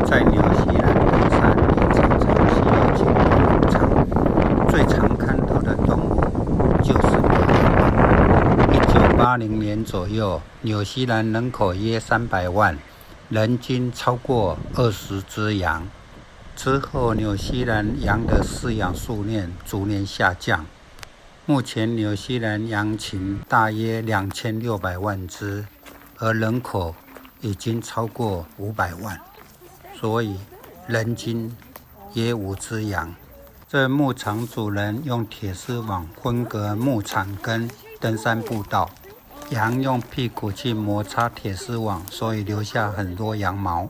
在纽西兰登山也常常需要经过牧场，最常看到的动物就是牛羊。1980年左右，纽西兰人口约300万，人均超过20只羊。之后，纽西兰羊的饲养数量逐年下降。目前，纽西兰羊群大约2600万只，而人口已经超过500万，所以人均约5只羊。这牧场主人用铁丝网分隔牧场跟登山步道，羊用屁股去摩擦铁丝网，所以留下很多羊毛。